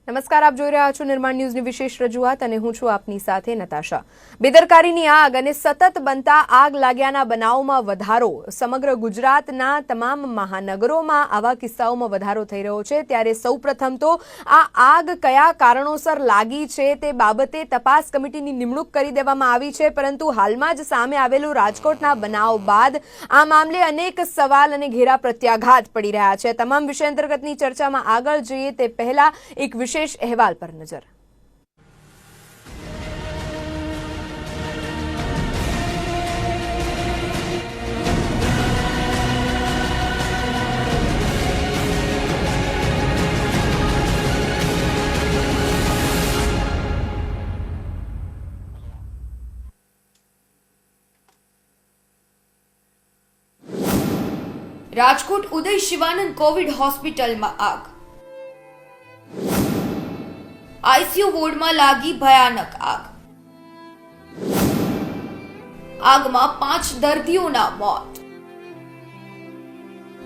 નમસ્કાર, આપ જોઈ રહ્યા છો નિર્માણ ન્યૂઝની વિશેષ રજૂઆત અને હું છું આપની સાથે નતાશા। બેદરકારીની આગ અને સતત બનતા આગ લાગ્યાના બનાવોમાં વધારો। સમગ્ર ગુજરાતના તમામ મહાનગરોમાં આવા કિસ્સાઓમાં વધારો થઈ રહ્યો છે। ત્યારે સૌપ્રથમ તો આ આગ કયા કારણોસર લાગી છે તે બાબતે તપાસ કમિટીની નિમણૂક કરી દેવામાં આવી છે, પરંતુ હાલમાં જ સામે આવેલું રાજકોટના બનાવ બાદ આ મામલે અનેક સવાલ અને ઘેરા પ્રત્યાઘાત પડી રહ્યા છે। તમામ વિષય અંતર્ગતની ચર્ચામાં આગળ જઈએ તે પહેલા એક વિશેષ અહેવાલ પર નજર। રાજકોટ ઉદય શિવાનંદ કોવિડ હોસ્પિટલમાં આગ। આઈસીયુ વોર્ડમાં લાગી ભયાનક આગ। આગમાં 5 દર્દીઓના મોત।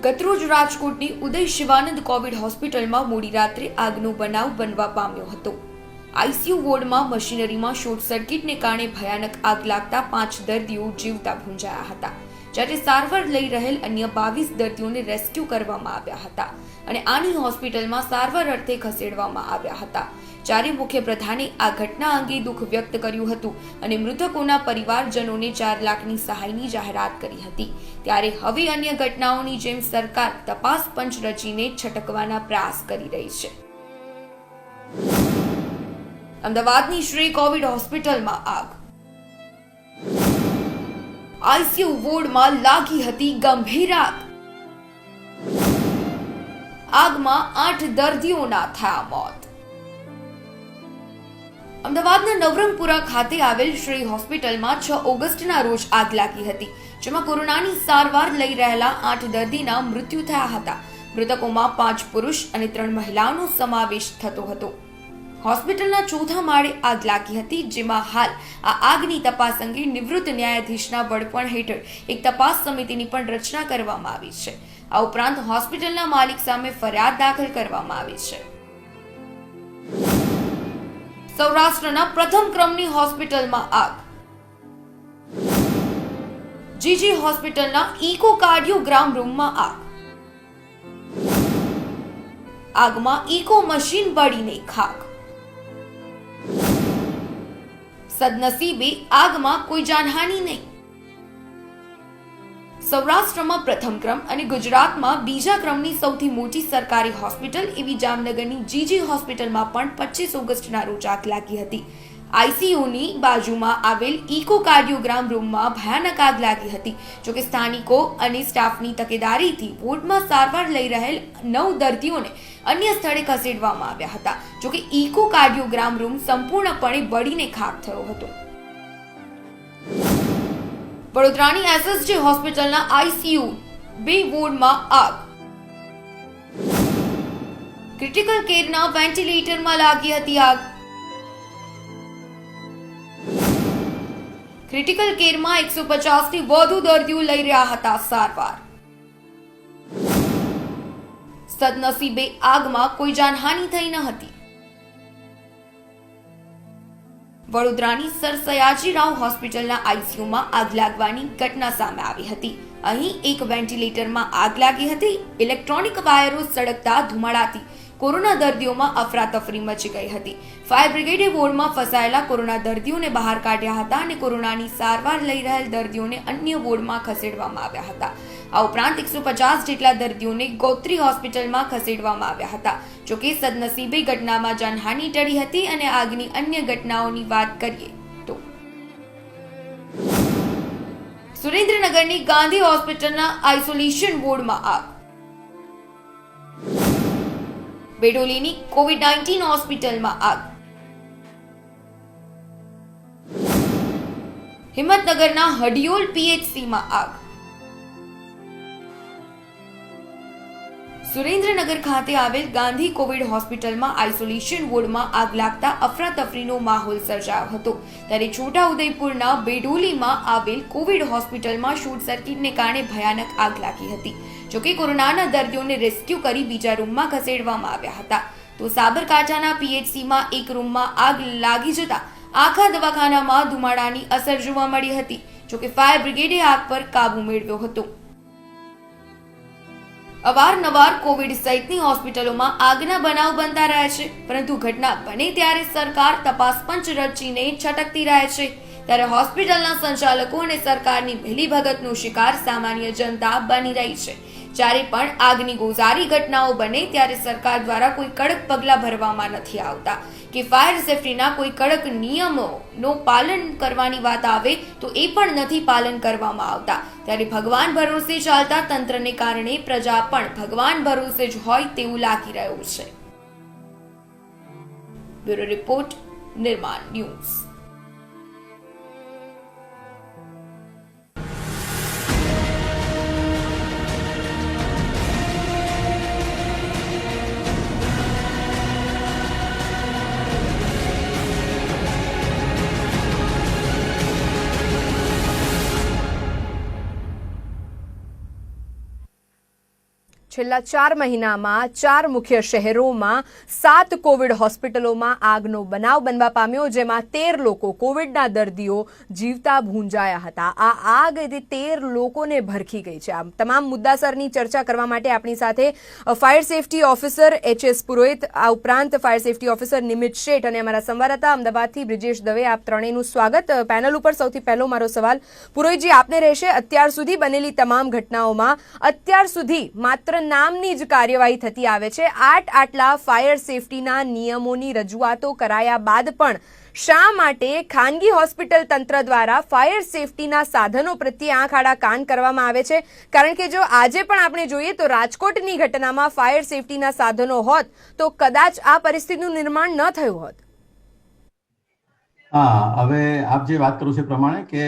ગતરોજ રાજકોટની ઉદય શિવાનંદ કોવિડ હોસ્પિટલમાં મોડી રાત્રે આગનો બનાવ બનવા પામ્યો હતો। આઈસીયુ વોર્ડમાં મશીનરીમાં શોર્ટ સર્કિટને કારણે ભયાનક આગ લાગતા 5 દર્દીઓ જીવતા ભૂંજાયા હતા, જ્યારે સારવાર લઈ રહેલ અન્ય 22 દર્દીઓને રેસ્ક્યુ કરવામાં આવ્યા હતા અને આની હોસ્પિટલમાં સારવાર અર્થે ખસેડવામાં આવ્યા હતા। જ્યારે મુખ્યપ્રધાને આ ઘટના અંગે દુઃખ વ્યક્ત કર્યું હતું અને મૃતકોના પરિવારજનોને 4 લાખની સહાયની જાહેરાત કરી હતી। ત્યારે હવે અન્ય ઘટનાઓની જેમ સરકાર તપાસ પંચ રચીને છટકવાના પ્રયાસ કરી રહી છે। અમદાવાદની શ્રી કોવિડ હોસ્પિટલમાં આગ। આઈસીયુ વોર્ડમાં લાગી હતી ગંભીર આગ। આગમાં 8 દર્દીઓના થયા મોત। અમદાવાદના નવરંગપુરા ખાતે આવેલ શ્રી હોસ્પિટલમાં 6 ઓગસ્ટના રોજ આગ લાગી હતી, જેમાં કોરોનાની સારવાર લઈ રહેલા 8 દર્દીના મૃત્યુ થયા હતા। મૃતકોમાં 5 પુરુષ અને 3 મહિલાઓનો સમાવેશ થતો હતો। હોસ્પિટલના 4થા માળે આગ લાગી હતી, જેમાં હાલ આ આગની તપાસ અંગે નિવૃત્ત ન્યાયાધીશના વડપણ હેઠળ એક તપાસ સમિતિની પણ રચના કરવામાં આવી છે। આ ઉપરાંત હોસ્પિટલના માલિક સામે ફરિયાદ દાખલ કરવામાં આવી છે। સૌરાષ્ટ્રના પ્રથમ ક્રમની હોસ્પિટલમાં આગ। જીજી હોસ્પિટલના ઇકોકાર્ડિયોગ્રામ રૂમમાં આગ। આગમાં ઇકો મશીન બળીને ખાખ। સદનસીબે આગમાં કોઈ જાનહાનિ નહીં। સૌરાષ્ટ્રમાં પ્રથમ ક્રમ અને ગુજરાતમાં બીજા ક્રમની સૌથી મોટી સરકારી હોસ્પિટલ એવી જામનગરની જીજી હોસ્પિટલમાં પણ 25 ઓગસ્ટના રોજ આગ લાગી હતી। આઈસીયુની બાજુમાં આવેલ ઇકોકાર્ડિયોગ્રામ રૂમમાં ભયાનક આગ લાગી હતી। જોકે સ્થાનિકો અને સ્ટાફની તકેદારીથી વોર્ડમાં સારવાર લઈ રહેલ 9 દર્દીઓને અન્ય સ્થળે ખસેડવામાં આવ્યા હતા। જોકે ઇકોકાર્ડિયોગ્રામ રૂમ સંપૂર્ણપણે બળીને ખાખ થયો હતો। વડોદરાની એસએસજી હોસ્પિટલના આઈસીયુ 2 વોર્ડમાં આગ। ક્રિટિકલ કેરના વેન્ટિલેટરમાં લાગી હતી આગ। ક્રિટિકલ કેરમાં 150 થી વધુ દર્દીઓ લઈ રહ્યા હતા સારવાર। સદનસીબે આગમાં કોઈ જાનહાનિ થઈ ન હતી। વડોદરાની સર સયાજીરાવ હોસ્પિટલના આઈસીયુમાં આગ લાગવાની ઘટના સામે આવી હતી। અહીં એક વેન્ટિલેટરમાં આગ લાગી હતી। ઇલેક્ટ્રોનિક વાયરો સળગતા ધુમાડાથી કોરોના દર્દીઓમાં અફરાતફરી મચી ગઈ હતી। ફાયર બ્રિગેડે વોર્ડમાં ફસાયેલા કોરોના દર્દીઓને બહાર કાઢ્યા હતા અને કોરોનાની સારવાર લઈ રહેલ દર્દીઓને અન્ય વોર્ડમાં ખસેડવામાં આવ્યા હતા। આ ઉપરાંત 150 જેટલા દર્દીઓને ગોત્રી હોસ્પિટલમાં ખસેડવામાં આવ્યા હતા। જોકે સદનસીબે ઘટનામાં જાનહાનિ ટળી હતી। અને આગની અન્ય ઘટનાઓની વાત કરીએ તો સુરેન્દ્રનગરની ગાંધી હોસ્પિટલના આઇસોલેશન વોર્ડમાં આગ। બેડોલીની કોવિડ-19 હોસ્પિટલમાં આગ। હિંમતનગરના હડિયોલ પીએચસીમાં આગ। સુરેન્દ્રનગર ખાતે આવેલ ગાંધી કોવિડ હોસ્પિટલમાં આઇસોલેશન વોર્ડમાં આગ લાગતા અફરાતફરીનો માહોલ સર્જાયો હતો। ત્યારે છોટાઉદેપુરના બેડોલીમાં આવેલ કોવિડ હોસ્પિટલમાં શોર્ટ સર્કિટને કારણે ભયાનક આગ લાગી હતી। જોકે કોરોનાના દર્દીઓને રેસ્ક્યુ કરી બીજા રૂમમાં ખસેડવામાં આવ્યા હતા। તો સાબરકાંઠાના પીએચસીમાં એક રૂમમાં આગ લાગી જતા આખા દવાખાનામાં ધુમાડાની અસર જોવા મળી હતી. જોકે ફાયર બ્રિગેડે આગ પર કાબુ મેળવ્યો હતો. અવારનવાર કોવિડ સહિતની હોસ્પિટલોમાં આગના બનાવ બનતા રહે છે, પરંતુ ઘટના બને ત્યારે સરકાર તપાસ પંચ રચીને છટકતી રહે છે. ત્યારે હોસ્પિટલના સંચાલકો અને સરકારની મિલીભગતનો શિકાર સામાન્ય જનતા બની રહી છે. જ્યારે પણ આગની ગોઝારી ઘટનાઓ બને ત્યારે સરકાર દ્વારા કોઈ કડક પગલાં ભરવામાં નથી આવતા કે ફાયર સેફટીના કોઈ કડક નિયમોનો પાલન કરવાની વાત આવે તો એ પણ નથી પાલન કરવામાં આવતા. ત્યારે ભગવાન ભરોસે ચાલતા તંત્રને કારણે પ્રજા પણ ભગવાન ભરોસે જ હોય તેવું લાગી રહ્યું છે. બ્યુરો રિપોર્ટ, નિર્માણ ન્યૂઝ. છેલ્લા 4 મહિનામાં 4 મુખ્ય શહેરોમાં 7 કોવિડ હોસ્પિટલોમાં આગનો બનાવ બનવા પામ્યો, જેમાં 13 લોકો કોવિડના દર્દીઓ જીવતા ભૂંજાયા હતા. આ આગ 13 લોકોને ભરખી ગઈ છે. આ તમામ મુદ્દાસરની ચર્ચા કરવા માટે આપણી સાથે ફાયર સેફટી ઓફિસર એચ.એસ. પુરોહિત, આ ઉપરાંત ફાયર સેફટી ઓફિસર નિમિત શેઠ અને અમારા સંવાદદાતા અમદાવાદથી બ્રિજેશ દવે, આપ ત્રણેયનું સ્વાગત. પેનલ ઉપર સૌથી પહેલો મારો સવાલ પુરોહિતજી આપને રહેશે. અત્યાર સુધી બનેલી તમામ ઘટનાઓમાં અત્યાર સુધી માત્ર નામની જ કાર્યવાહી થતી આવે છે. આટલા ફાયર સેફટીના નિયમોની રજૂઆતો કરાયા બાદ પણ શા માટે ખાનગી હોસ્પિટલ તંત્ર દ્વારા ફાયર સેફટીના સાધનો પ્રત્યે આંખ આડા કાન કરવામાં આવે છે? કારણ કે જો આજે પણ આપણે જોઈએ તો રાજકોટની ઘટનામાં ફાયર સેફટીના સાધનો હોત તો કદાચ આ પરિસ્થિતિનું નિર્માણ ન થયું હોત. હા, હવે આપ જે વાત કરો છો એ પ્રમાણે કે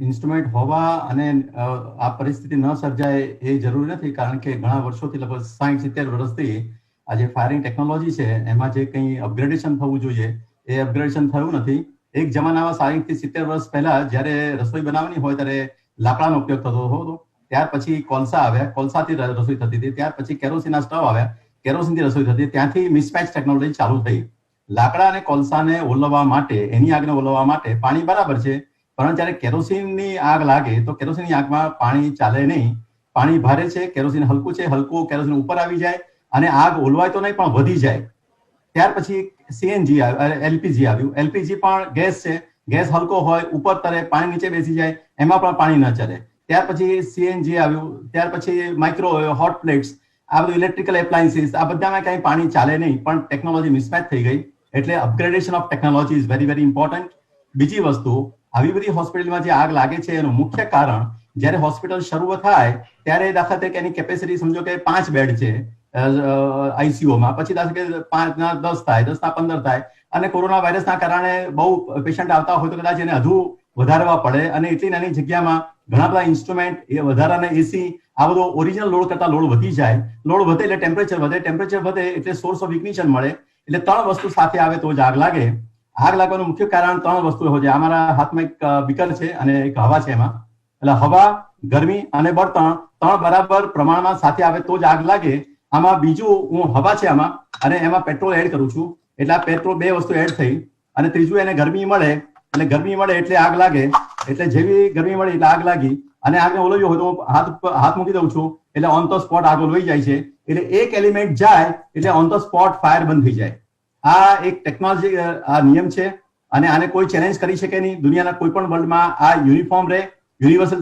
ઇન્સ્ટ્રુમેન્ટ હોવા અને આ પરિસ્થિતિ ન સર્જાય એ જરૂરી નથી, કારણ કે ઘણા વર્ષોથી લગભગ 60-70 વર્ષથી આ જે ફાયરિંગ ટેકનોલોજી છે એમાં જે કંઈ અપગ્રેડેશન થવું જોઈએ એ અપગ્રેડેશન થયું નથી. એક જમાનામાં 60-70 વર્ષ પહેલા જ્યારે રસોઈ બનાવવાની હોય ત્યારે લાકડાનો ઉપયોગ થતો હતો. ત્યાર પછી કોલસા આવ્યા, કોલસાથી રસોઈ થતી હતી. ત્યાર પછી કેરોસીનના સ્ટવ આવ્યા, કેરોસીનથી રસોઈ થતી. ત્યાંથી મિસમેચ ટેકનોલોજી ચાલુ થઈ. લાકડા અને કોલસાને ઓલવવા માટે, એની આગને ઓલવવા માટે પાણી બરાબર છે, પરંતુ જ્યારે કેરોસીનની આગ લાગે તો કેરોસીનની આગમાં પાણી ચાલે નહીં. પાણી ભારે છે, કેરોસીન હલકું છે, હલકું કેરોસીન ઉપર આવી જાય અને આગ ઓલવાય તો નહીં પણ વધી જાય. ત્યાર પછી સીએનજી આવ્યું, એલપીજી આવ્યું. એલપીજી પણ ગેસ છે, ગેસ હલકો હોય, ઉપર તરે, પાણી નીચે બેસી જાય, એમાં પણ પાણી ન ચડે. ત્યાર પછી સીએનજી આવ્યું. ત્યાર પછી માઇક્રોવેવ, હોટ પ્લેટ્સ, આ બધું ઇલેક્ટ્રિકલ એપ્લાયન્સીસ, આ બધામાં કઈ પાણી ચાલે નહીં, પણ ટેકનોલોજી મિસમેચ થઈ ગઈ. એટલે upgradation of technology is very very important. બીજી વસ્તુ, આવી બધી હોસ્પિટલમાં જે આગ લાગે છે એનું મુખ્ય કારણ, જ્યારે હોસ્પિટલ શરૂ થાય ત્યારે દાખલા તરીકે એની કેપેસિટી સમજો કે 5 બેડ છે આઈસીયુમાં, પછી દાખલા કે 5 ના 10 થાય, 10 ના 15 થાય, અને કોરોના વાયરસના કારણે બહુ પેશન્ટ આવતા હોય તો કદાચ એને હજુ વધારવા પડે, અને એટલી નાની જગ્યામાં ઘણા બધા ઇન્સ્ટ્રુમેન્ટ, એ વધારાના એસી, આ બધો ઓરિજિનલ લોડ કરતા લોડ વધી જાય. લોડ વધે એટલે ટેમ્પરેચર વધે, ટેમ્પરેચર વધે એટલે સોર્સ ઓફ ઇગ્નિશન મળે. એટલે 3 વસ્તુ સાથે આવે તો જ આગ લાગે. આગ લાગવાનું મુખ્ય કારણ 3 વસ્તુ હોય છે. અમારા હાથમાં એક બીકર છે અને એક હવા છે. એમાં એટલે હવા, ગરમી અને બળતણ 3 બરાબર પ્રમાણમાં સાથે આવે તો જ આગ લાગે. આમાં બીજું, હું હવા છે આમાં, અને એમાં પેટ્રોલ એડ કરું છું, એટલે આ પેટ્રોલ 2 વસ્તુ એડ થઈ, અને ત્રીજું એને ગરમી મળે, એટલે ગરમી મળે એટલે આગ લાગે. એટલે જેવી ગરમી મળે એટલે આગ લાગી. અને આગને ઓલવ્યો હોય તો હાથ મૂકી દઉં છું એટલે ઓન ધ સ્પોટ આગ ઓલવાઈ જાય છે. એટલે એક એલિમેન્ટ જાય એટલે ઓન ધ સ્પોટ ફાયર બંધ થઈ જાય. આ એક ટેકનોલોજી, આ નિયમ છે, અને આને કોઈ ચેલેન્જ કરી શકે નહીં. દુનિયાના કોઈ પણ વર્લ્ડમાં આ યુનિફોર્મ રહે, યુનિવર્સલ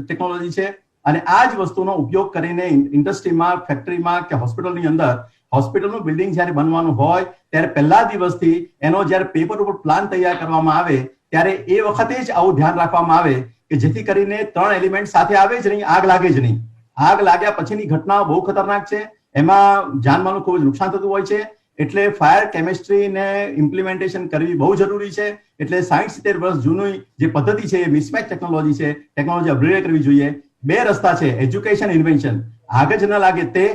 ટેકનોલોજી છે. અને આ જ વસ્તુનો ઉપયોગ કરીને ઇન્ડસ્ટ્રીમાં, ફેક્ટરીમાં કે હોસ્પિટલની અંદર, હોસ્પિટલનું બિલ્ડિંગ જ્યારે બનવાનું હોય ત્યારે પહેલા દિવસથી એનો જ્યારે પેપર ઉપર પ્લાન તૈયાર કરવામાં આવે ત્યારે એ વખતે જ આવું ધ્યાન રાખવામાં આવે કે જેથી કરીને 3 એલિમેન્ટ સાથે આવે જ નહીં, આગ લાગે જ નહીં. આગ લાગ્યા પછીની ઘટનાઓ બહુ ખતરનાક છે, એમાં જાનમાલનું ખૂબ જ નુકસાન થતું હોય છે. એટલે ફાયર કેમિસ્ટ્રીને ઇમ્પ્લિમેન્ટેશન કરવી બહુ જરૂરી છે. એટલે 60-70 વર્ષ જૂની જે પદ્ધતિ છે એ મિસમેચ ટેકનોલોજી છે, ટેકનોલોજી અપગ્રેડ કરવી જોઈએ. 2 રસ્તા છે, એજ્યુકેશન, ઇન્વેન્શન. આગ જ ન લાગે તે,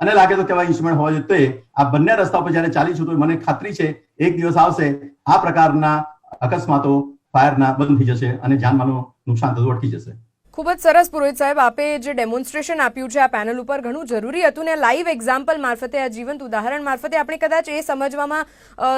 અને લાગે તો કેવા ઇન્સ્ટ્રુમેન્ટ હોવા જોઈએ તે. આ બંને રસ્તા પર જયારે ચાલીશું તો મને ખાતરી છે એક દિવસ આવશે આ પ્રકારના અકસ્માતો ફાયરના બંધ થઈ જશે અને જાનમાલનું નુકસાન થતું અટકી જશે. ખૂબ જ સરસ પુરોહિત સાહેબ, આપે જે ડેમોન્સ્ટ્રેશન આપ્યું છે આ પેનલ ઉપર ઘણું જરૂરી હતું ને લાઈવ એક્ઝામ્પલ મારફતે, આ જીવંત ઉદાહરણ મારફતે આપણે કદાચ એ સમજવામાં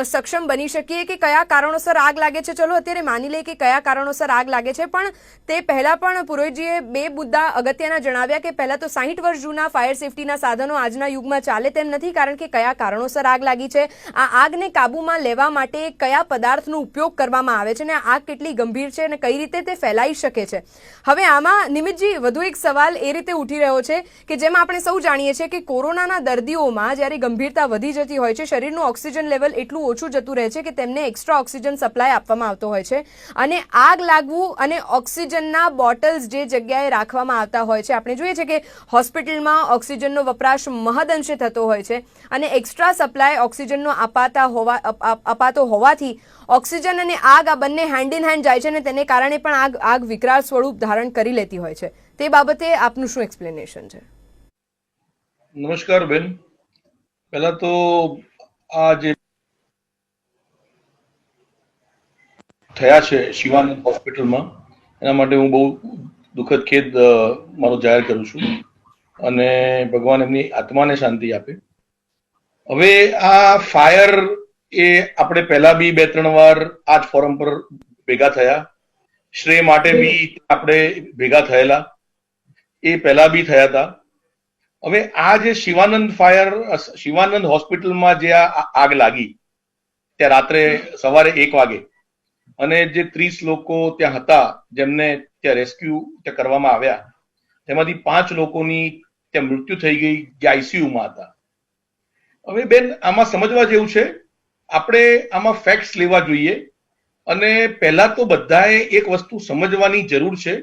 સક્ષમ બની શકીએ કે કયા કારણોસર આગ લાગે છે. ચલો અત્યારે માની લઈએ કે કયા કારણોસર આગ લાગે છે, પણ તે પહેલાં પણ પુરોહિતજીએ બે મુદ્દા અગત્યના જણાવ્યા કે પહેલાં તો 60 વર્ષ જૂના ફાયર સેફટીના સાધનો આજના યુગમાં ચાલે તેમ નથી, કારણ કે કયા કારણોસર આગ લાગી છે, આ આગને કાબૂમાં લેવા માટે કયા પદાર્થનો ઉપયોગ કરવામાં આવે છે અને આગ કેટલી ગંભીર છે અને કઈ રીતે તે ફેલાઈ શકે છે. હવે નિમિતજી, વધુ એક સવાલ એ રીતે ઉઠી રહ્યો છે કે જેમ આપણે સૌ જાણીએ છીએ કે કોરોનાના દર્દીઓમાં જ્યારે ગંભીરતા વધી જતી હોય છે, શરીરનું ઓક્સિજન લેવલ એટલું ઓછું જતું રહે છે કે તેમને એક્સ્ટ્રા ઓક્સિજન સપ્લાય આપવામાં આવતો હોય છે અને આગ લાગવું અને ઓક્સિજનના બોટલ્સ જે જગ્યાએ રાખવામાં આવતા હોય છે, આપણે જોઈએ છીએ કે હોસ્પિટલમાં ઓક્સિજનનો વપરાશ મહદઅંશે થતો હોય છે અને એક્સ્ટ્રા સપ્લાય ઓક્સિજનનો અપાતો હોવાથી ઓક્સિજન અને આગ આ બંને હેન્ડ ઇન હેન્ડ જાય છે અને તેને કારણે પણ આગ વિકરાળ સ્વરૂપ ધારણ કરી લેતી હોય છે. તે બાબતે આપનું શું એક્સપ્લેનેશન છે? નમસ્કાર બેન. પહેલા તો આ જે થયા છે શિવાનંદ હોસ્પિટલમાં, એના માટે હું બહુ દુઃખદ ખેદ મારો જાહેર કરું છું અને ભગવાન એમની આત્માને શાંતિ આપે. હવે આ ફાયર એ આપણે પહેલા બી 2-3 વાર આ જ ફોરમ પર ભેગા થયા, શ્રેય માટે બી આપણે ભેગા થયેલા, એ પહેલા બી થયા હતા. હવે આ જે શિવાનંદ હોસ્પિટલમાં જે આગ લાગી ત્યાં રાત્રે સવારે 1 વાગે અને જે 30 લોકો ત્યાં હતા જેમને ત્યાં રેસ્ક્યુ ત્યાં કરવામાં આવ્યા, તેમાંથી 5 લોકોની ત્યાં મૃત્યુ થઈ ગઈ જે આઈસીયુમાં હતા. હવે બેન, આમાં સમજવા જેવું છે, આપણે આમાં ફેક્ટ્સ લેવા જોઈએ અને પહેલા તો બધાએ એક વસ્તુ સમજવાની જરૂર છે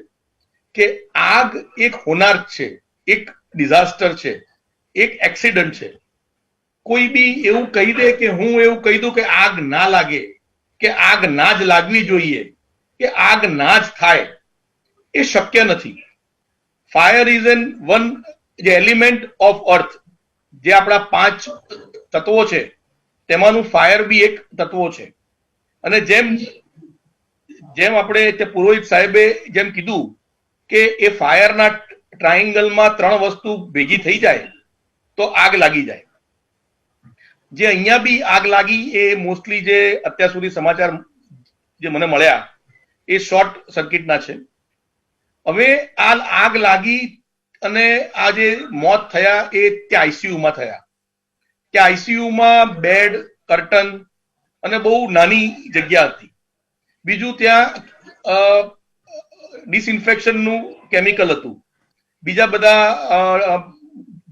કે આગ એક હોનારત છે, એક ડિઝાસ્ટર છે, એક એક્સિડન્ટ છે. કોઈ બી એવું કહી દે કે હું એવું કહી દઉં કે આગ ના લાગે, કે આગ ના જ લાગવી જોઈએ, કે આગ ના જ થાય, એ શક્ય નથી. Fire is one element of earth, જે આપણા 5 તત્વો છે તેમાંનું ફાયર બી એક તત્વો છે. અને જેમ આપણે તે પુરોહિત સાહેબે જેમ કીધું કે એ ફાયરના ટ્રાયેંગલમાં 3 વસ્તુ ભેગી થઈ જાય તો આગ લાગી જાય. જે અહીંયા બી આગ લાગી એ મોસ્ટલી જે અત્યાર સુધી સમાચાર જે મને મળ્યા એ શોર્ટ સર્કિટના છે. હવે આ આગ લાગી અને આ જે મોત થયા એ ત્યાં આઈસીયુમાં થયા. ત્યાં આઈસીયુમાં બેડ, કર્ટન અને બહુ નાની જગ્યા હતી. બીજું ત્યાં ડિસઇન્ફેક્શનનું કેમિકલ હતું. બીજા બધા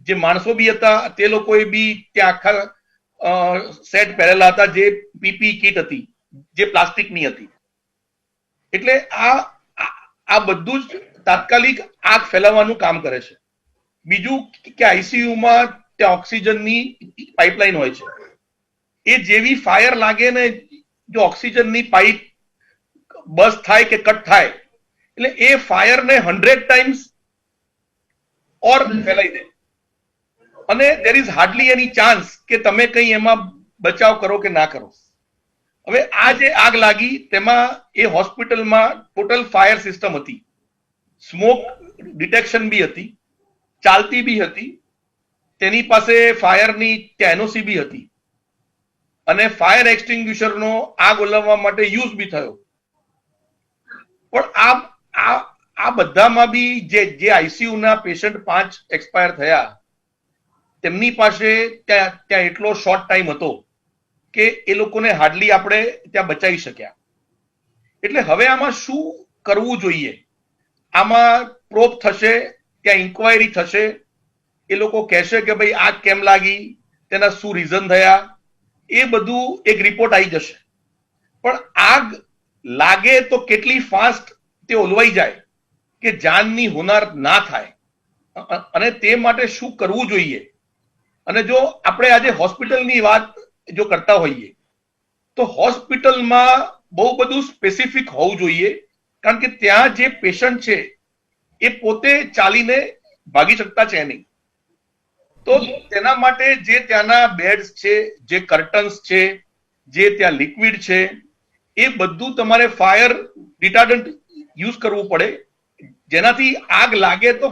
જે માણસો બી હતા તે લોકોએ બી ત્યાં આખા સેટ પહેરેલા હતા, જે પીપી કીટ હતી, જે પ્લાસ્ટિકની હતી. એટલે આ બધું જ તાત્કાલિક આગ ફેલાવવાનું કામ કરે છે. બીજું કે આઈસીયુમાં ત્યાં ઓક્સિજનની પાઇપલાઇન હોય છે. એ જેવી ફાયર લાગે ને, જો ઓક્સિજનની પાઇપ બસ થાય કે કટ થાય એટલે એ ફાયરને 100 ટાઈમ્સ ઓર ફેલાઈ દે અને there is hardly any chance કે તમે કઈ એમાં બચાવ કરો કે ના કરો. હવે આ જે આગ લાગી તેમાં એ હોસ્પિટલમાં ટોટલ ફાયર સિસ્ટમ હતી, સ્મોક ડિટેક્શન બી હતી, ચાલતી બી હતી, તેની પાસે ફાયરની ત્યાં એનઓસી બી હતી અને ફાયર એક્સટિંગ્યુશરનો આગ ઓલવવા માટે યુઝ બી થયો. પણ આ બધામાં બી જે આઈસીયુના પેશન્ટ 5 એક્સપાયર થયા, તેમની પાસે ત્યાં એટલો શોર્ટ ટાઈમ હતો કે એ લોકોને હાર્ડલી આપણે ત્યાં બચાવી શક્યા. એટલે હવે આમાં શું કરવું જોઈએ? આમાં પ્રોબ થશે, ત્યાં ઇન્ક્વાયરી થશે, એ લોકો કહેશે કે ભાઈ આગ કેમ લાગી, તેના શું રીઝન થયા, એ બધું એક રિપોર્ટ આવી જશે. પણ આગ લાગે તો કેટલી ફાસ્ટ તે ઓલવાઈ જાય કે જાનની હોનાર ના થાય, અને તે માટે શું કરવું જોઈએ. અને જો આપણે આજે હોસ્પિટલની વાત જો કરતા હોઈએ તો હોસ્પિટલમાં બહુ બધું સ્પેસિફિક હોવું જોઈએ, કારણ કે ત્યાં જે પેશન્ટ છે એ પોતે ચાલીને ભાગી શકતા છે નહીં. તો તેના માટે જે ત્યાંના બેડ્સ છે, જે કર્ટન્સ છે, જે ત્યાં લિક્વિડ છે, એ બધું તમારે ફાયર રિટાર્ડન્ટ યુઝ કરવું પડે, જેનાથી આગ લાગે તો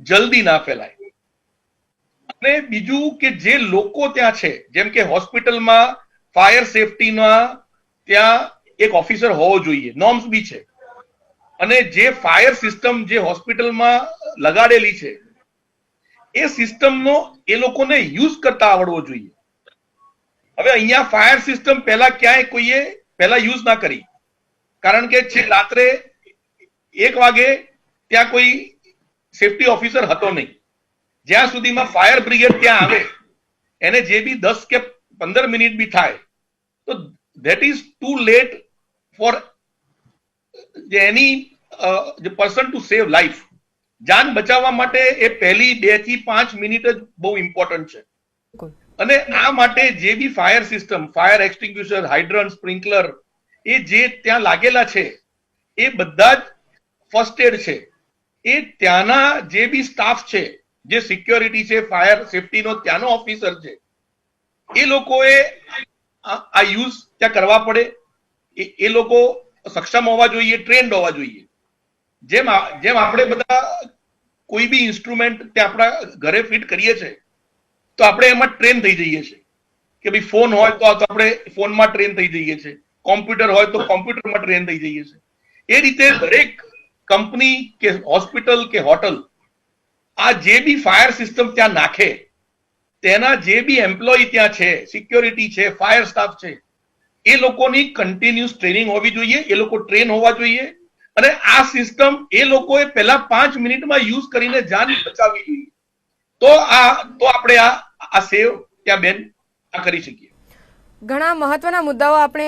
જલ્દી ના ફેલાય. અને બીજું કે જે લોકો ત્યાં છે, જેમ કે હોસ્પિટલમાં ફાયર સેફટીમાં ત્યાં એક ઓફિસર હોવો જોઈએ, નોર્મ્સ બી છે, અને જે ફાયર સિસ્ટમ જે હોસ્પિટલમાં લગાડેલી છે એ સિસ્ટમનો એ લોકોને યુઝ કરતા આવડવો જોઈએ. હવે અહીંયા ફાયર સિસ્ટમ પહેલા ક્યાંય કોઈએ પહેલા યુઝ ના કરી, કારણ કે છેક રાત્રે 1 વાગે ત્યાં કોઈ સેફટી ઓફિસર હતો નહીં. જ્યાં સુધીમાં ફાયર બ્રિગેડ ત્યાં આવે એને જે બી 10 કે 15 મિનિટ બી થાય તો that is too late for any person to save life. જાન બચાવવા માટે એ પહેલી 2 થી 5 મિનિટ જ બહુ ઇમ્પોર્ટન્ટ છે. અને આ માટે જે બી fire system, fire extinguisher, hydrant, sprinkler એ જે ત્યાં લાગેલા છે એ બધા જ ફર્સ્ટ એડ છે. એ ત્યાંના જે બી સ્ટાફ છે, જે સિક્યોરિટી છે, ફાયર સેફટીનો ત્યાંનો ઓફિસર છે, એ લોકોએ આ યુઝ ત્યાં કરવા પડે. એ લોકો સક્ષમ હોવા જોઈએ, ટ્રેન્ડ હોવા જોઈએ. જેમ આપણે બધા કોઈ બી ઇન્સ્ટ્રુમેન્ટ ત્યાં આપણા ઘરે ફિટ કરીએ છીએ તો આપણે એમાં ટ્રેન થઈ જઈએ છીએ કે ભાઈ ફોન હોય તો આપણે ફોનમાં ટ્રેન થઈ જઈએ છીએ, કોમ્પ્યુટર હોય તો કોમ્પ્યુટરમાં ટ્રેન થઈ જઈએ છીએ. એ રીતે દરેક કંપની કે હોસ્પિટલ કે હોટલ આ જે બી ફાયર સિસ્ટમ ત્યાં નાખે તેના જે બી એમ્પ્લોય ત્યાં છે, સિક્યોરિટી છે, ફાયર સ્ટાફ છે, એ લોકોની કન્ટિન્યુઅસ ટ્રેનિંગ હોવી જોઈએ. એ લોકો ટ્રેન હોવા જોઈએ અને આ સિસ્ટમ એ લોકોએ પહેલા 5 મિનિટમાં યુઝ કરીને જાન બચાવવી જોઈએ. તો આપણે આ સેવ ત્યાં બેન આ કરી શકીએ. ઘણા મહત્વના મુદ્દાઓ આપણે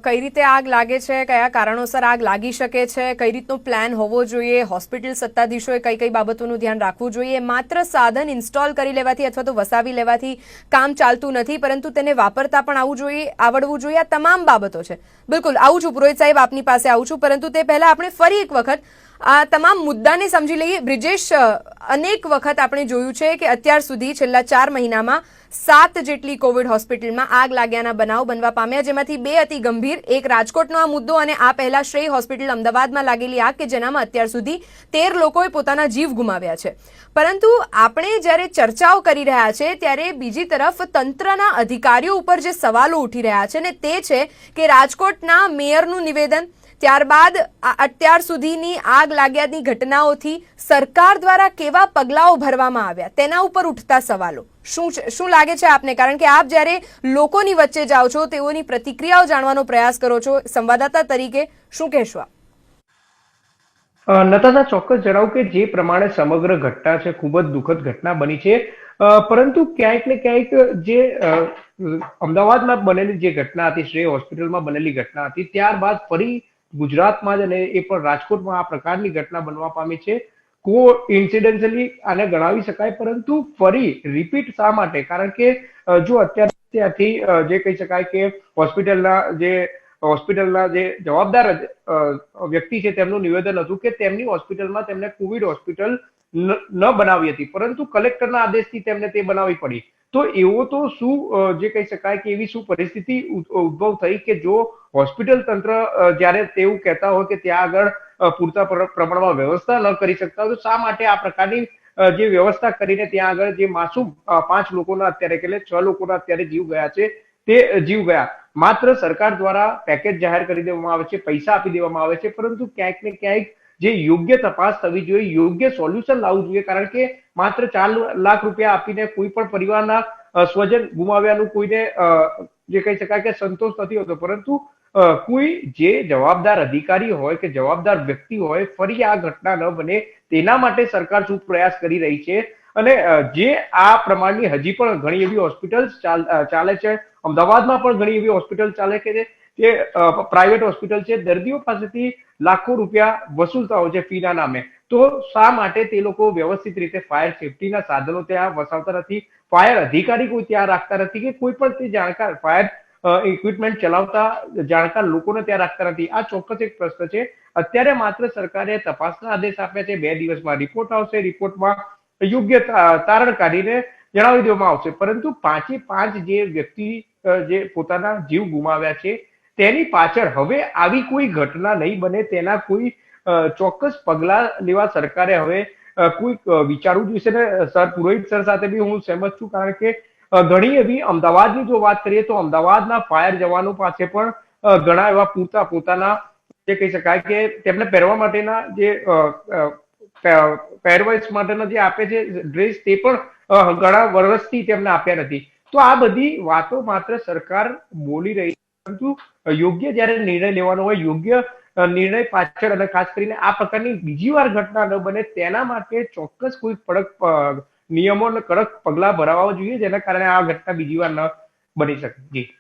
કઈ રીતે આગ લાગે છે, કયા કારણોસર આગ લાગી શકે છે, કઈ રીતનો પ્લાન હોવો જોઈએ, હોસ્પિટલ સત્તાધીશોએ કઈ કઈ બાબતોનું ધ્યાન રાખવું જોઈએ. માત્ર સાધન ઇન્સ્ટોલ કરી લેવાથી અથવા તો વસાવી લેવાથી કામ ચાલતું નથી, પરંતુ તેને વાપરતા પણ આવડવું જોઈએ. આ તમામ બાબતો છે. બિલકુલ આવું છું પુરોહિત સાહેબ, આપની પાસે આવું છું, પરંતુ તે પહેલા આપણે ફરી એક વખત આ તમામ મુદ્દાને સમજી લઈએ. બ્રિજેશ, અનેક વખત આપણે જોયું છે કે અત્યાર સુધી છેલ્લા 4 મહિનામાં 7 જેટલી કોવિડ હોસ્પિટલમાં આગ લાગ્યાના બનાવ બનવા પામ્યા, જેમાંથી 2 અતિ ગંભીર, એક રાજકોટનો આ મુદ્દો અને આ પહેલા શ્રેય હોસ્પિટલ અમદાવાદમાં લાગેલી આગ કે જેનામાં અત્યાર સુધી 13 લોકોએ પોતાના જીવ ગુમાવ્યા છે. પરંતુ આપણે જ્યારે ચર્ચાઓ કરી રહ્યા છે ત્યારે બીજી તરફ તંત્રના અધિકારીઓ ઉપર જે સવાલો ઉઠી રહ્યા છે ને તે છે કે રાજકોટના મેયરનું નિવેદન, ત્યારબાદ અત્યાર સુધીની આગ લાગ્યાની ઘટનાઓથી સરકાર દ્વારા કેવા પગલાઓ ભરવામાં આવ્યા તેના ઉપર ઉઠતા સવાલો શું લાગે છે આપને? કારણ કે આપ જ્યારે લોકોની વચ્ચે જાઓ છો, તેઓની પ્રતિક્રિયાઓ જાણવાનો પ્રયાસ કરો છો, સંવાદદાતા તરીકે શું કહેશો આપ? નતાશા, ચોક્કસ જણાવું કે જે પ્રમાણે સમગ્ર ઘટના છે ખૂબ જ દુઃખદ ઘટના બની છે, પરંતુ ક્યાંક ને ક્યાંક જે અમદાવાદમાં બનેલી જે ઘટના હતી, શ્રેય હોસ્પિટલમાં બનેલી ઘટના હતી, ત્યારબાદ ફરી ગુજરાતમાં જ અને એ પણ રાજકોટમાં આ પ્રકારની ઘટના બનવા પામી છે. કો ઇન્સિડેન્શલી આને ગણાવી શકાય, પરંતુ ફરી રિપીટ શા માટે? કારણ કે જો અત્યારથી જે કહી શકાય કે હોસ્પિટલના જે જવાબદાર વ્યક્તિ છે તેમનું નિવેદન હતું કે તેમની હોસ્પિટલમાં તેમને કોવિડ હોસ્પિટલ ન બનાવી હતી, પરંતુ કલેક્ટરના આદેશથી તેમને તે બનાવવી પડી. તો એવો તો શું જે કહી શકાય કે એવી શું પરિસ્થિતિ ઉદ્ભવ થઈ કે જો હોસ્પિટલ તંત્ર જ્યારે તેવું કહેતા હોય કે ત્યાં આગળ પૂરતા પ્રમાણમાં વ્યવસ્થા ન કરી શકતા, તો શા માટે આ પ્રકારની જે વ્યવસ્થા કરીને ત્યાં આગળ જે માસૂમ 5 લોકોના અત્યારે કે 6 લોકોના અત્યારે જીવ ગયા છે તે જીવ ગયા. માત્ર સરકાર દ્વારા પેકેજ જાહેર કરી દેવામાં આવે છે, પૈસા આપી દેવામાં આવે છે, પરંતુ ક્યાંક ને ક્યાંક જે યોગ્ય તપાસ થવી જોઈએ, યોગ્ય સોલ્યુશન લાવવું જોઈએ. કારણ કે માત્ર 4 લાખ રૂપિયા આપીને કોઈ પણ પરિવારના સ્વજન ગુમાવ્યાનું કોઈને જે કહી શકાય કે સંતોષ નથી હોતો, પરંતુ કોઈ જે જવાબદાર અધિકારી હોય કે જવાબદાર વ્યક્તિ હોય ફરી આ ઘટના ન બને તેના માટે સરકાર શું પ્રયાસ કરી રહી છે. અને જે આ પ્રમાણની હજી પણ ઘણી એવી હોસ્પિટલ ચાલે છે, અમદાવાદમાં પણ ઘણી એવી હોસ્પિટલ ચાલે છે જે પ્રાઇવેટ હોસ્પિટલ છે, દર્દીઓ પાસેથી લાખો રૂપિયા વસૂલતા હોય છે ફીના નામે. તો શા માટે તે લોકો વ્યવસ્થિત રીતે ફાયર સેફટીના સાધનો ત્યાં વસાવતા નથી, ફાયર અધિકારી કોઈ ત્યાં રાખતા નથી, કે કોઈ પણ તે જાણકાર ફાયર ઇક્વિપમેન્ટ ચલાવતા જાણકાર લોકોને ત્યાં રાખતા નથી? આ ચોક્કસ એક પ્રશ્ન છે. અત્યારે માત્ર સરકારે તપાસના આદેશ આપ્યા છે, 2 દિવસમાં રિપોર્ટ આવશે, રિપોર્ટમાં યોગ્ય તારણ કાઢીને જણાવી દેવામાં આવશે, પરંતુ 5 જે વ્યક્તિ જે પોતાના જીવ ગુમાવ્યા છે તેની પાછળ હવે આવી કોઈ ઘટના નહીં બને તેના કોઈ ચોક્કસ પગલાં લેવા સરકારે હવે કોઈક વિચારવું જોઈશે ને સર પુરોહિત સર સાથે બી હું સહેમત છું, કારણ કે ઘણી એવી અમદાવાદની જો વાત કરીએ તો અમદાવાદના ફાયર જવાનો પાસે પણ ઘણા એવા પોતાના જે કહી શકાય કે તેમને પહેરવા માટેના જે પહેરવેશ માટેના જે આપે છે ડ્રેસ, તે પણ ઘણા વર્ષથી તેમને આપ્યા નથી. તો આ બધી વાતો માત્ર સરકાર બોલી રહી છે, પરંતુ યોગ્ય જ્યારે નિર્ણય લેવાનો હોય, યોગ્ય નિર્ણય પાછળ અને ખાસ કરીને આ પ્રકારની બીજી વાર ઘટના ન બને તેના માટે ચોક્કસ કોઈ કડક નિયમો અને કડક પગલાં ભરાવા જોઈએ, જેના કારણે આ ઘટના બીજી વાર ન બની શકે. જી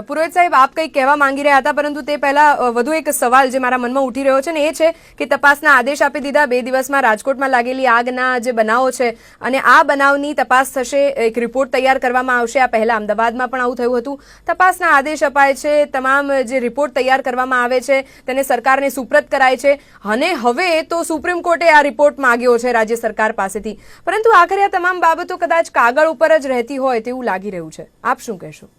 પુરોહિત સાહેબ, આપ કંઈક કહેવા માંગી રહ્યા હતા, પરંતુ તે પહેલા વધુ એક સવાલ જે મારા મનમાં ઉઠી રહ્યો છે ને એ છે કે તપાસના આદેશ આપી દીધા 2 દિવસમાં રાજકોટમાં લાગેલી આગના જે બનાવો છે અને આ બનાવની તપાસ થશે, એક રિપોર્ટ તૈયાર કરવામાં આવશે. આ પહેલા અમદાવાદમાં પણ આવું થયું હતું. તપાસના આદેશ અપાય છે, તમામ જે રિપોર્ટ તૈયાર કરવામાં આવે છે તેને સરકારને સુપ્રત કરાય છે અને હવે તો સુપ્રીમ કોર્ટે આ રિપોર્ટ માંગ્યો છે રાજ્ય સરકાર પાસેથી, પરંતુ આખરે આ તમામ બાબતો કદાચ કાગળ ઉપર જ રહેતી હોય તેવું લાગી રહ્યું છે. આપ શું કહેશો?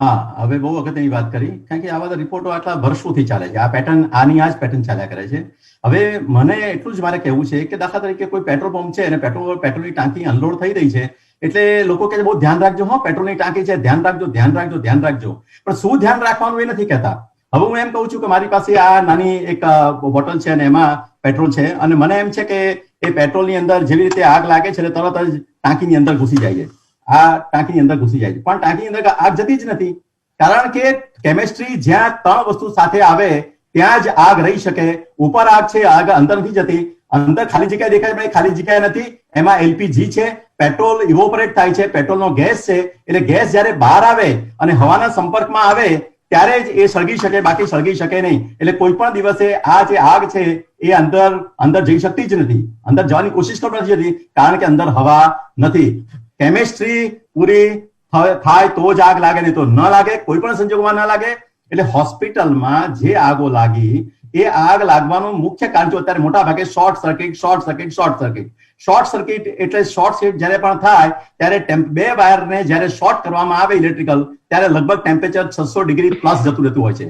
હા, હવે બહુ અગત્યની વાત કરી, કારણ કે આ બધા રિપોર્ટો આટલા વર્ષોથી ચાલે છે. આ પેટર્ન આની આ જ પેટર્ન ચાલ્યા કરે છે. હવે મને એટલું જ મારે કહેવું છે કે દાખલા તરીકે કોઈ પેટ્રોલ પંપ છે અને પેટ્રોલની ટાંકી અનલોડ થઈ રહી છે, એટલે લોકો કહે છે બહુ ધ્યાન રાખજો, હા પેટ્રોલની ટાંકી છે, ધ્યાન રાખજો, ધ્યાન રાખજો, ધ્યાન રાખજો. પણ શું ધ્યાન રાખવાનું એ નથી કહેતા. હવે હું એમ કહું છું કે મારી પાસે આ નાની એક બોટલ છે અને એમાં પેટ્રોલ છે, અને મને એમ છે કે એ પેટ્રોલની અંદર જેવી રીતે આગ લાગે છે એટલે તરત જ ટાંકીની અંદર ઘૂસી જાય છે. આ ટાંકીની અંદર ઘૂસી જાય છે, પણ ટાંકીની અંદર આગ જતી જ નથી, કારણ કે કેમિસ્ટ્રી જ્યાં 3 વસ્તુ સાથે આવે ત્યાં જ આગ રહી શકે. ઉપર આગ છે, આગ અંદર નથી જતી. અંદર ખાલી જગ્યા દેખાય પણ ખાલી જગ્યા નથી, એમાં એલપીજી છે, પેટ્રોલ ઇવોપરેટ થાય છે, પેટ્રોલનો ગેસ છે, એટલે ગેસ જ્યારે બહાર આવે અને હવાના સંપર્કમાં આવે ત્યારે જ એ સળગી શકે, બાકી સળગી શકે નહીં. એટલે કોઈ પણ દિવસે આ જે આગ છે એ અંદર જઈ શકતી જ નથી, અંદર જવાની કોશિશ પણ નથી થતી, કારણ કે અંદર હવા નથી. કેમિસ્ટ્રી પૂરી થાય તો જ આગ લાગે, નહીં તો ન લાગે, કોઈ પણ સંજોગોમાં ન લાગે. એટલે હોસ્પિટલમાં જે આગો લાગી એ આગ લાગવાનું મુખ્ય કારણ જો અત્યારે મોટા ભાગે શોર્ટ સર્કિટ એટલે શોર્ટ સર્કિટ જ્યારે પણ થાય ત્યારે 2 વાયરને જ્યારે શોર્ટ કરવામાં આવે ઇલેક્ટ્રિકલ, ત્યારે લગભગ ટેમ્પરેચર 600 ડિગ્રી પ્લસ જતું રહેતું હોય છે.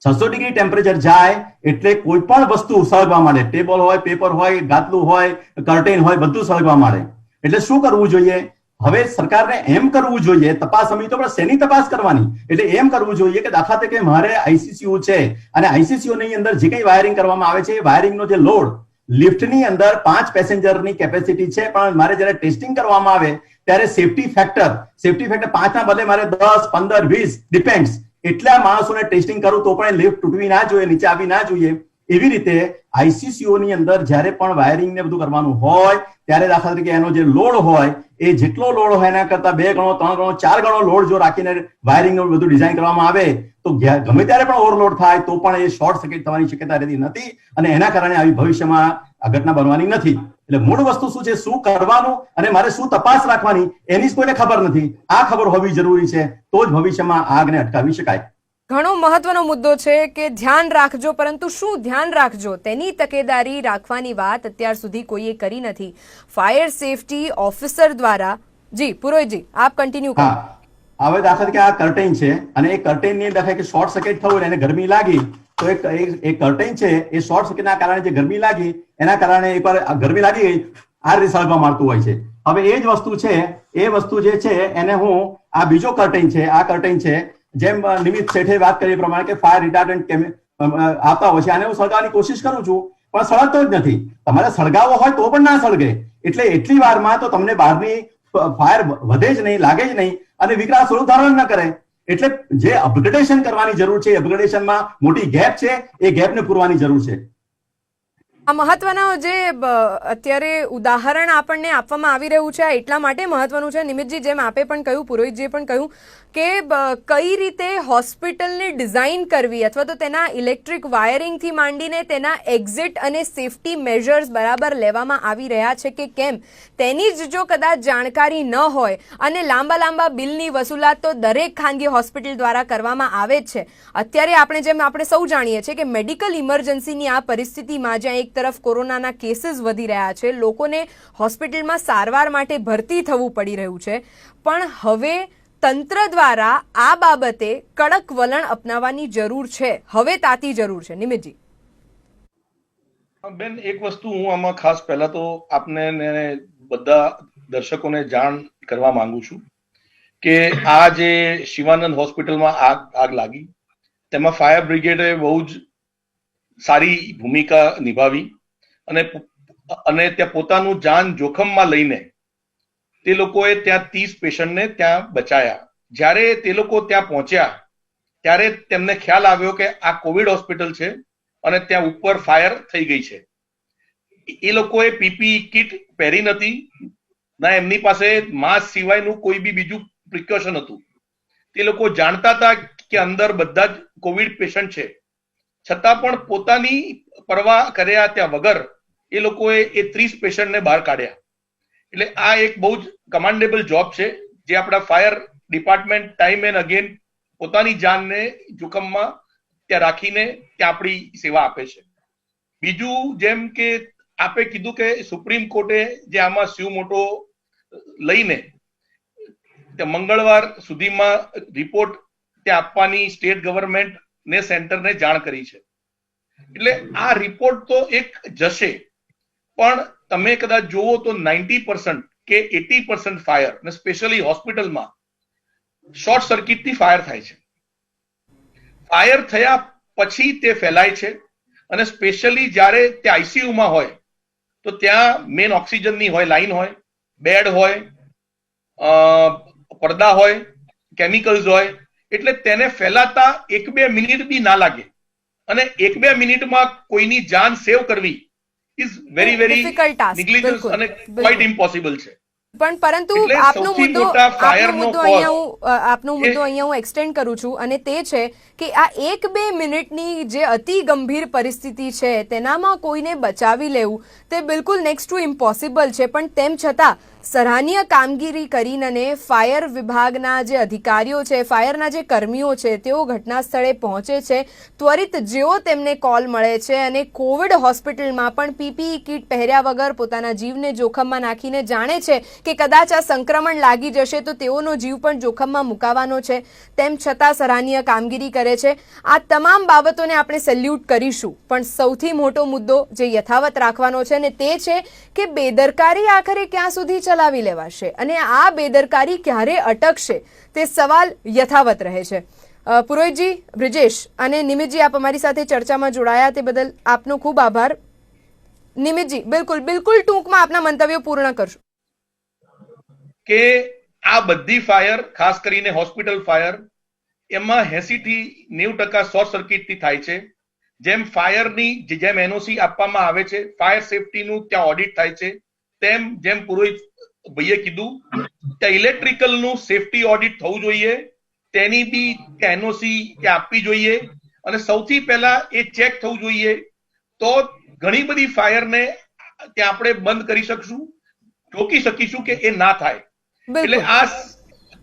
600 ડિગ્રી ટેમ્પરેચર જાય એટલે કોઈ પણ વસ્તુ સળગવા માંડે, ટેબલ હોય, પેપર હોય, ગાદલું હોય, કર્ટેન હોય, બધું સળગવા માંડે. એટલે શું કરવું જોઈએ? હવે સરકારને એમ કરવું જોઈએ, તપાસ સમિતિ પર શેની તપાસ કરવાની, એટલે એમ કરવું જોઈએ કે દાખલા તરીકે મારે આઈસીસીયુ છે અને આઈસીસીયુ ની અંદર જે કંઈ વાયરિંગ કરવામાં આવે છે, વાયરિંગનો જે લોડ, લિફ્ટની અંદર 5 પેસેન્જરની કેપેસિટી છે, પણ મારે જ્યારે ટેસ્ટિંગ કરવામાં આવે ત્યારે સેફટી ફેક્ટર 5 ના બદલે મારે 10, 15, 20 ડિપેન્ડ્સ એટલા માણસોને ટેસ્ટિંગ કરું તો પણ લિફ્ટ તૂટવી ના જોઈએ, નીચે આવી ના જોઈએ. એવી રીતે આઈસીસીયુ ની અંદર જ્યારે પણ વાયરિંગ ને બધું કરવાનું હોય ત્યારે દાખલા તરીકે એનો જે લોડ હોય એ જેટલો લોડ હોય એના કરતા 2 ગણો, 3 ગણો, 4 ગણો લોડ જો રાખીને વાયરિંગ નું બધું ડિઝાઇન કરવામાં આવે તો ગમે ત્યારે પણ ઓવરલોડ થાય તો પણ એ શોર્ટ સર્કિટ થવાની શક્યતા રહેતી નથી, અને એના કારણે આવી ભવિષ્યમાં આ ઘટના બનવાની નથી. એટલે મૂળ વસ્તુ શું છે, શું કરવાનું અને મારે શું તપાસ રાખવાની એની જ કોઈને ખબર નથી. આ ખબર હોવી જરૂરી છે, તો જ ભવિષ્યમાં આગને અટકાવી શકાય. ઘણો મહત્વનો મુદ્દો છે કે ધ્યાન રાખજો, પરંતુ શું ધ્યાન રાખજો તેની તકેદારી રાખવાની વાત અત્યાર સુધી કોઈએ કરી નથી. ફાયર સેફટી ઓફિસર દ્વારા. જી પુરોહિતજી, આપ કન્ટિન્યુ કરો. હવે દાખલા તરીકે આ કર્ટેન છે અને એ કર્ટેન ની દાખલા કે શોર્ટ સર્કિટ થયું એને ગરમી લાગી તો એક કર્ટેન છે એ શોર્ટ સર્કિટના કારણે જે ગરમી લાગી એના કારણે એકવાર ગરમી લાગી ગઈ, આ રીતે સળગવા માંડતું હોય છે. હવે એ જ વસ્તુ છે, એ વસ્તુ જે છે એને હું આ બીજો કર્ટેન છે, આ કર્ટેન છે, જેમ નિમિત શેઠે વાત કરી પ્રમાણે કે ફાયર રિટાર્ડન્ટ આપતા હોય છે, આને હું સળગાવવાની કોશિશ કરું છું પણ સળગતો જ નથી. તમારે સળગાવવો હોય તો પણ ના સળગે, એટલે એટલી વારમાં તો તમને બહારની ફાયર વધે જ નહીં, લાગે જ નહીં અને વિકરાળ સ્વરૂપ ધારણ ન કરે. એટલે જે અપગ્રેડેશન કરવાની જરૂર છે, અપગ્રેડેશનમાં મોટી ગેપ છે, એ ગેપને પૂરવાની જરૂર છે. આ મહત્વનો જે અત્યારે ઉદાહરણ આપણને આપવામાં આવી રહ્યું છે, આ એટલા માટે મહત્વનું છે નિમિતજી, જેમ આપે પણ કહ્યું, પુરોહિતજીએ પણ કહ્યું કે કઈ રીતે હોસ્પિટલને ડિઝાઇન કરવી અથવા તો તેના ઇલેક્ટ્રિક વાયરિંગથી માંડીને તેના એક્ઝિટ અને સેફટી મેઝર્સ બરાબર લેવામાં આવી રહ્યા છે કે કેમ તેની જ જો કદાચ જાણકારી ન હોય અને લાંબા બિલની વસૂલાત તો દરેક ખાનગી હોસ્પિટલ દ્વારા કરવામાં આવે જ છે. અત્યારે જેમ આપણે સૌ જાણીએ છીએ કે મેડિકલ ઇમરજન્સીની આ પરિસ્થિતિમાં જ્યાં એક તરફ કોરોનાના કેસીસ વધી રહ્યા છે, લોકોને હોસ્પિટલમાં સારવાર માટે ભરતી થવું પડી રહ્યું છે, પણ હવે તંત્ર દ્વારા આ બાબતે કડક વલણ અપનાવવાની જરૂર છે, હવે તાતી જરૂર છે. નિમિતજી. બેન, એક વસ્તુ હું આમાં ખાસ પહેલા તો આપને ને બધા દર્શકોને જાણ કરવા માંગુ છું કે આ જે શિવાનંદ હોસ્પિટલમાં આગ લાગી તેમાં ફાયર બ્રિગેડે બહુ જ સારી ભૂમિકા નિભાવી અને ત્યાં પોતાનું જાન જોખમમાં લઈને તે લોકોએ ત્યાં 30 પેશન્ટને ત્યાં બચાયા. જ્યારે તે લોકો ત્યાં પહોંચ્યા ત્યારે તેમને ખ્યાલ આવ્યો કે આ કોવિડ હોસ્પિટલ છે અને ત્યાં ઉપર ફાયર થઈ ગઈ છે. એ લોકોએ પીપીઈ કિટ પહેરી નથી ના એમની પાસે માસ્ક સિવાયનું કોઈ બી બીજું પ્રિકોશન હતું. તે લોકો જાણતા હતા કે અંદર બધા જ કોવિડ પેશન્ટ છે, છતાં પણ પોતાની પરવા કર્યા ત્યાં વગર એ લોકોએ એ 30 પેશન્ટને બહાર કાઢ્યા. એટલે આ એક બહુ જ કમાન્ડેબલ જોબ છે જે આપણા fire department time and again પોતાની જાનને જોખમમાં ત્યાં રાખીને ત્યાં આપણી સેવા આપે છે. બીજું, જેમ કે આપે કીધું કે સુપ્રીમ કોર્ટે જે આમાં સ્યુ મોટો લઈને મંગળવાર સુધીમાં રિપોર્ટ ત્યાં આપવાની સ્ટેટ ગવર્મેન્ટ ને સેન્ટરને જાણ કરી છે. એટલે આ રિપોર્ટ તો એક જશે, પણ તમે કદાચ જોવો તો 90% કે 80% ફાયર ને સ્પેશિયલી હોસ્પિટલમાં શોર્ટ સર્કિટથી ફાયર થાય છે. ફાયર થયા પછી તે ફેલાય છે અને સ્પેશિયલી જ્યારે તે આઈસીયુમાં હોય તો ત્યાં મેન ઓક્સિજનની હોય લાઈન હોય, બેડ હોય, પડદા હોય, કેમિકલ્સ હોય, એટલે તેને ફેલાતા 1-2 મિનિટ બી ના લાગે અને 1-2 મિનિટમાં કોઈની જાન સેવ કરવી is very very Difficult task. નિગ્લિજન્સ બિલકુલ, અને બિલકુલ. ક્વાઇટ ઇમ્પોસિબલ છે. પણ પરંતુ એટલે આપનો સૌથી મુદ્દો મોટા આપનો ફાયરનો મુદ્દો cause અહીંયા હું એક્સટેન્ડ કરું છું અને તે છે કે આ 1-2 મિનિટની જે અતિ ગંભીર પરિસ્થિતિ છે તેનામાં કોઈને બચાવી લેવું તે બિલકુલ નેક્સ્ટ ટુ ઇમ્પોસિબલ છે. પણ તેમ છતાં સરાહનીય કામગીરી કરીને ફાયર વિભાગના જે અધિકારીઓ છે, ફાયરના જે કર્મીઓ છે, તેઓ ઘટના સ્થળે પહોંચે છે ત્વરિત જેવો તેમને કોલ મળે છે અને કોવિડ હોસ્પિટલમાં પણ પીપીઈ કિટ પહેર્યા વગર પોતાના જીવને જોખમમાં નાખીને જાણે છે કે કદાચ આ સંક્રમણ લાગી જશે તો તેઓનો જીવ પણ જોખમમાં મુકાવાનો છે, તેમ છતાં સરાહનીય કામગીરી કરે છે. આ તમામ બાબતોને આપણે સેલ્યુટ કરીશું, પણ સૌથી મોટો મુદ્દો જે યથાવત રાખવાનો છે ને તે છે કે બેદરકારી આખરે ક્યાં સુધી ચલાવી લેવાશે અને આ બેદરકારી ક્યારે અટકશે તે સવાલ યથાવત રહે છે. પુરોહિતજી, બ્રિજેશ અને નિમિતજી, આપ અમારી સાથે ચર્ચામાં જોડાયા તે બદલ આપનો ખૂબ આભાર. નિમિતજી, બિલકુલ ટૂંકમાં આપના મંતવ્યો પૂર્ણ કરશો. કે આ બધી ફાયર, ખાસ કરીને હોસ્પિટલ ફાયર, એમાં 80 થી 90% શોર્ટ સર્કિટથી થાય છે. જેમ ફાયરની જેમ એનઓસી આપવામાં આવે છે, ફાયર સેફટીનું ત્યાં ઓડિટ થાય છે, જેમ પુરોહિત ભાઈએ કીધું ત્યાં ઇલેક્ટ્રિકલનું સેફટી ઓડિટ થવું જોઈએ, તેની બી એનઓસી ત્યાં આપવી જોઈએ અને સૌથી પહેલા એ ચેક થવું જોઈએ. તો ઘણી બધી ફાયરને ત્યાં આપણે બંધ કરી શકશું, રોકી શકીશું કે એ ના થાય. એટલે આ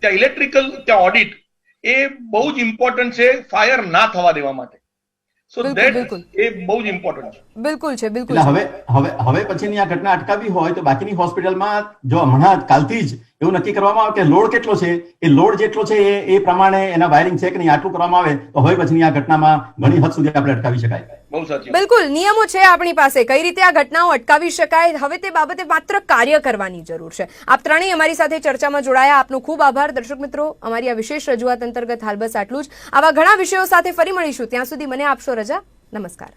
ત્યાં ઇલેક્ટ્રિકલ ત્યાં ઓડિટ એ બહુ જ ઇમ્પોર્ટન્ટ છે ફાયર ના થવા દેવા માટે. સો ધેટ એ બહુ જ ઇમ્પોર્ટન્ટ છે. બિલકુલ છે, બિલકુલ. હવે પછીની આ ઘટના અટકાવી હોય તો બાકીની હોસ્પિટલમાં જો હમણાં કાલથી જ એવું નક્કી કરવામાં આવે કે લોડ કેટલો છે, એ લોડ જેટલો છે એ પ્રમાણે એના વાયરિંગ છે કે નહીં આટલું કરવામાં આવે તો હવે પછીની આ ઘટનામાં ઘણી હદ સુધી આપણે અટકાવી શકાય. બહુ સાચી. બિલકુલ, નિયમો છે આપણી પાસે કઈ રીતે આ ઘટનાઓ અટકાવી શકાય. હવે તે બાબતે માત્ર કાર્ય કરવાની જરૂર છે. આપ ત્રણેય અમારી સાથે ચર્ચામાં જોડાયા, આપનો ખૂબ આભાર. દર્શક મિત્રો, અમારી આ વિશેષ રજૂઆત અંતર્ગત હાલ બસ આટલું જ. આવા ઘણા વિષયો સાથે ફરી મળીશું, ત્યાં સુધી મને આપશો રજા. નમસ્કાર.